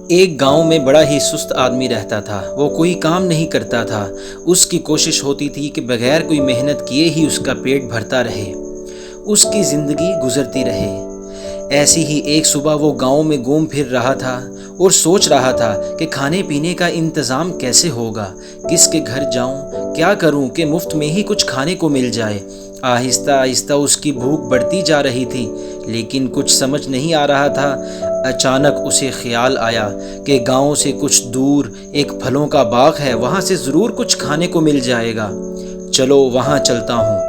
ایک گاؤں میں بڑا ہی سست آدمی رہتا تھا۔ وہ کوئی کام نہیں کرتا تھا۔ اس کی کوشش ہوتی تھی کہ بغیر کوئی محنت کیے ہی اس کا پیٹ بھرتا رہے، اس کی زندگی گزرتی رہے۔ ایسی ہی ایک صبح وہ گاؤں میں گھوم پھر رہا تھا اور سوچ رہا تھا کہ کھانے پینے کا انتظام کیسے ہوگا، کس کے گھر جاؤں، کیا کروں کہ مفت میں ہی کچھ کھانے کو مل جائے۔ آہستہ آہستہ اس کی بھوک بڑھتی جا رہی تھی، لیکن کچھ سمجھ نہیں آ رہا تھا۔ اچانک اسے خیال آیا کہ گاؤں سے کچھ دور ایک پھلوں کا باغ ہے، وہاں سے ضرور کچھ کھانے کو مل جائے گا۔ چلو وہاں چلتا ہوں۔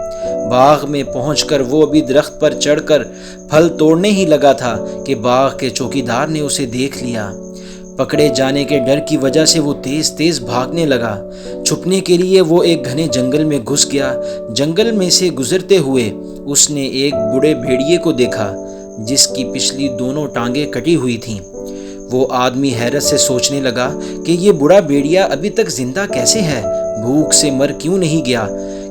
باغ میں پہنچ کر وہ ابھی درخت پر چڑھ کر پھل توڑنے ہی لگا تھا کہ باغ کے چوکیدار نے اسے دیکھ لیا۔ پکڑے جانے کے ڈر کی وجہ سے وہ تیز تیز بھاگنے لگا۔ چھپنے کے لیے وہ ایک گھنے جنگل میں گھس گیا۔ جنگل میں سے گزرتے ہوئے اس نے ایک بوڑھے بھیڑیے کو دیکھا جس کی پچھلی دونوں ٹانگیں کٹی ہوئی تھیں۔ وہ آدمی حیرت سے سوچنے لگا کہ یہ بوڑھا بھیڑیا ابھی تک زندہ کیسے ہے، بھوک سے مر کیوں نہیں گیا،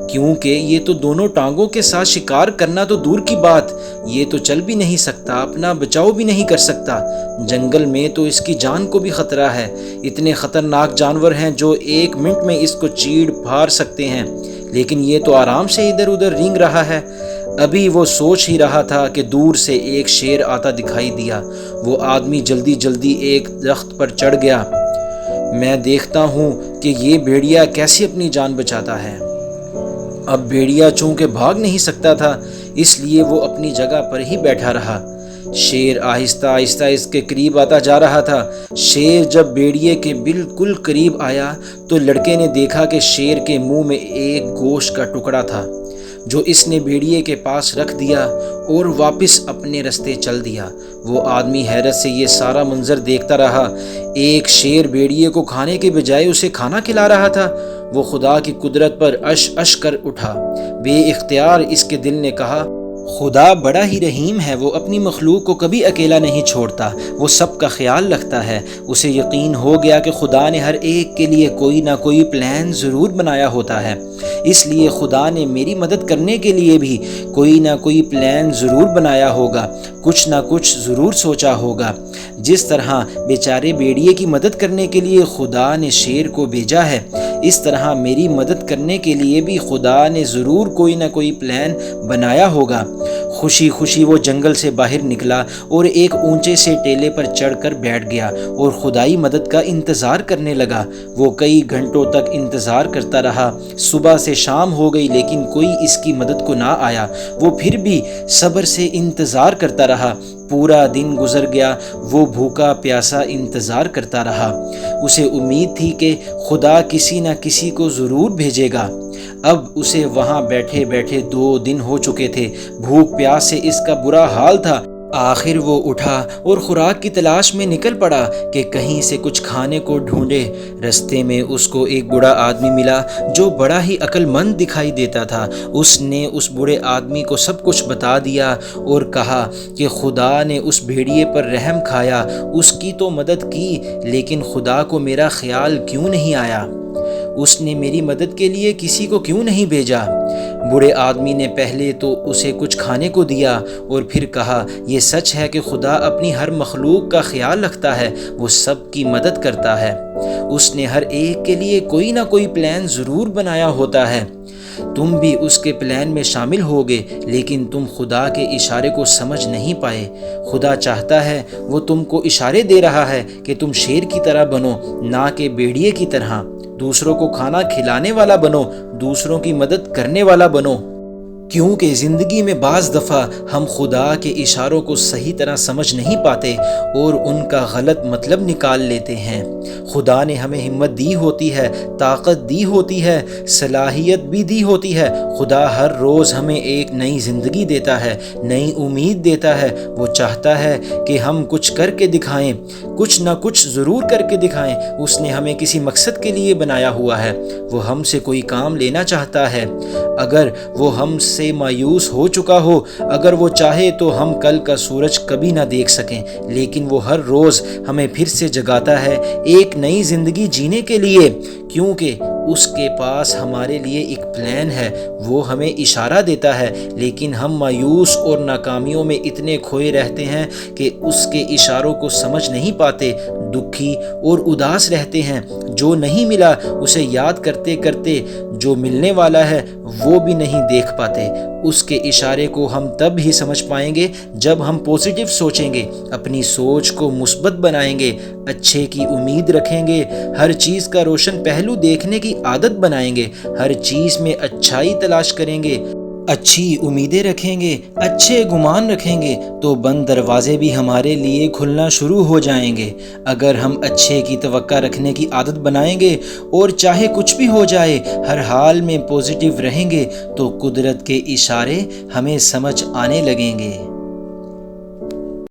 کیونکہ یہ تو دونوں ٹانگوں کے ساتھ شکار کرنا تو دور کی بات، یہ تو چل بھی نہیں سکتا، اپنا بچاؤ بھی نہیں کر سکتا۔ جنگل میں تو اس کی جان کو بھی خطرہ ہے، اتنے خطرناک جانور ہیں جو ایک منٹ میں اس کو چیڑ پھاڑ سکتے ہیں، لیکن یہ تو آرام سے ادھر ادھر رینگ رہا ہے۔ ابھی وہ سوچ ہی رہا تھا کہ دور سے ایک شیر آتا دکھائی دیا۔ وہ آدمی جلدی جلدی ایک درخت پر چڑھ گیا۔ میں دیکھتا ہوں کہ یہ بھیڑیا کیسے اپنی جان بچاتا ہے۔ اب بھیڑیا چونکہ بھاگ نہیں سکتا تھا، اس لیے وہ اپنی جگہ پر ہی بیٹھا رہا۔ شیر آہستہ آہستہ اس کے قریب آتا جا رہا تھا۔ شیر جب بھیڑیے کے بالکل قریب آیا تو لڑکے نے دیکھا کہ شیر کے منہ میں ایک گوشت کا ٹکڑا تھا جو اس نے بھیڑیے کے پاس رکھ دیا اور واپس اپنے رستے چل دیا۔ وہ آدمی حیرت سے یہ سارا منظر دیکھتا رہا۔ ایک شیر بھیڑیے کو کھانے کے بجائے اسے کھانا کھلا رہا تھا۔ وہ خدا کی قدرت پر اش اش کر اٹھا۔ بے اختیار اس کے دل نے کہا، خدا بڑا ہی رحیم ہے، وہ اپنی مخلوق کو کبھی اکیلا نہیں چھوڑتا، وہ سب کا خیال رکھتا ہے۔ اسے یقین ہو گیا کہ خدا نے ہر ایک کے لیے کوئی نہ کوئی پلان ضرور بنایا ہوتا ہے، اس لیے خدا نے میری مدد کرنے کے لیے بھی کوئی نہ کوئی پلان ضرور بنایا ہوگا، کچھ نہ کچھ ضرور سوچا ہوگا۔ جس طرح بیچارے بھیڑیے کی مدد کرنے کے لیے خدا نے شیر کو بھیجا ہے، اس طرح میری مدد کرنے کے لیے بھی خدا نے ضرور کوئی نہ کوئی پلان بنایا ہوگا۔ خوشی خوشی وہ جنگل سے باہر نکلا اور ایک اونچے سے ٹیلے پر چڑھ کر بیٹھ گیا اور خدائی مدد کا انتظار کرنے لگا۔ وہ کئی گھنٹوں تک انتظار کرتا رہا۔ صبح سے شام ہو گئی لیکن کوئی اس کی مدد کو نہ آیا۔ وہ پھر بھی صبر سے انتظار کرتا رہا۔ پورا دن گزر گیا۔ وہ بھوکا پیاسا انتظار کرتا رہا۔ اسے امید تھی کہ خدا کسی نہ کسی کو ضرور بھیجے گا۔ اب اسے وہاں بیٹھے بیٹھے 2 دن ہو چکے تھے۔ بھوک پیاس سے اس کا برا حال تھا۔ آخر وہ اٹھا اور خوراک کی تلاش میں نکل پڑا کہ کہیں سے کچھ کھانے کو ڈھونڈے۔ رستے میں اس کو ایک بوڑھا آدمی ملا جو بڑا ہی عقل مند دکھائی دیتا تھا۔ اس نے اس بوڑھے آدمی کو سب کچھ بتا دیا اور کہا کہ خدا نے اس بھیڑیے پر رحم کھایا، اس کی تو مدد کی، لیکن خدا کو میرا خیال کیوں نہیں آیا؟ اس نے میری مدد کے لیے کسی کو کیوں نہیں بھیجا؟ بوڑھے آدمی نے پہلے تو اسے کچھ کھانے کو دیا اور پھر کہا، یہ سچ ہے کہ خدا اپنی ہر مخلوق کا خیال رکھتا ہے، وہ سب کی مدد کرتا ہے، اس نے ہر ایک کے لیے کوئی نہ کوئی پلان ضرور بنایا ہوتا ہے۔ تم بھی اس کے پلان میں شامل ہوگے، لیکن تم خدا کے اشارے کو سمجھ نہیں پائے۔ خدا چاہتا ہے، وہ تم کو اشارے دے رہا ہے کہ تم شیر کی طرح بنو، نہ کہ بھیڑیے کی طرح۔ دوسروں کو کھانا کھلانے والا بنو، دوسروں کی مدد کرنے والا بنو، کیونکہ زندگی میں بعض دفعہ ہم خدا کے اشاروں کو صحیح طرح سمجھ نہیں پاتے اور ان کا غلط مطلب نکال لیتے ہیں۔ خدا نے ہمیں ہمت دی ہوتی ہے، طاقت دی ہوتی ہے، صلاحیت بھی دی ہوتی ہے۔ خدا ہر روز ہمیں ایک نئی زندگی دیتا ہے، نئی امید دیتا ہے۔ وہ چاہتا ہے کہ ہم کچھ کر کے دکھائیں، کچھ نہ کچھ ضرور کر کے دکھائیں۔ اس نے ہمیں کسی مقصد کے لیے بنایا ہوا ہے۔ وہ ہم سے کوئی کام لینا چاہتا ہے۔ اگر وہ ہم سے مایوس ہو چکا ہو، اگر وہ چاہے تو ہم کل کا سورج کبھی نہ دیکھ سکیں، لیکن وہ ہر روز ہمیں پھر سے جگاتا ہے ایک نئی زندگی جینے کے لیے، کیونکہ اس کے پاس ہمارے لیے ایک پلان ہے، وہ ہمیں اشارہ دیتا ہے، لیکن ہم مایوس اور ناکامیوں میں اتنے کھوئے رہتے ہیں کہ اس کے اشاروں کو سمجھ نہیں پاتے، دکھی اور اداس رہتے ہیں۔ جو نہیں ملا اسے یاد کرتے کرتے جو ملنے والا ہے وہ بھی نہیں دیکھ پاتے۔ اس کے اشارے کو ہم تب ہی سمجھ پائیں گے جب ہم پازیٹیو سوچیں گے، اپنی سوچ کو مثبت بنائیں گے، اچھے کی امید رکھیں گے، ہر چیز کا روشن پہلو دیکھنے کی عادت بنائیں گے، ہر چیز میں اچھائی تلاش کریں گے، اچھی امیدیں رکھیں گے، اچھے گمان رکھیں گے، تو بند دروازے بھی ہمارے لیے کھلنا شروع ہو جائیں گے۔ اگر ہم اچھے کی توقع رکھنے کی عادت بنائیں گے اور چاہے کچھ بھی ہو جائے ہر حال میں پازیٹیو رہیں گے تو قدرت کے اشارے ہمیں سمجھ آنے لگیں گے۔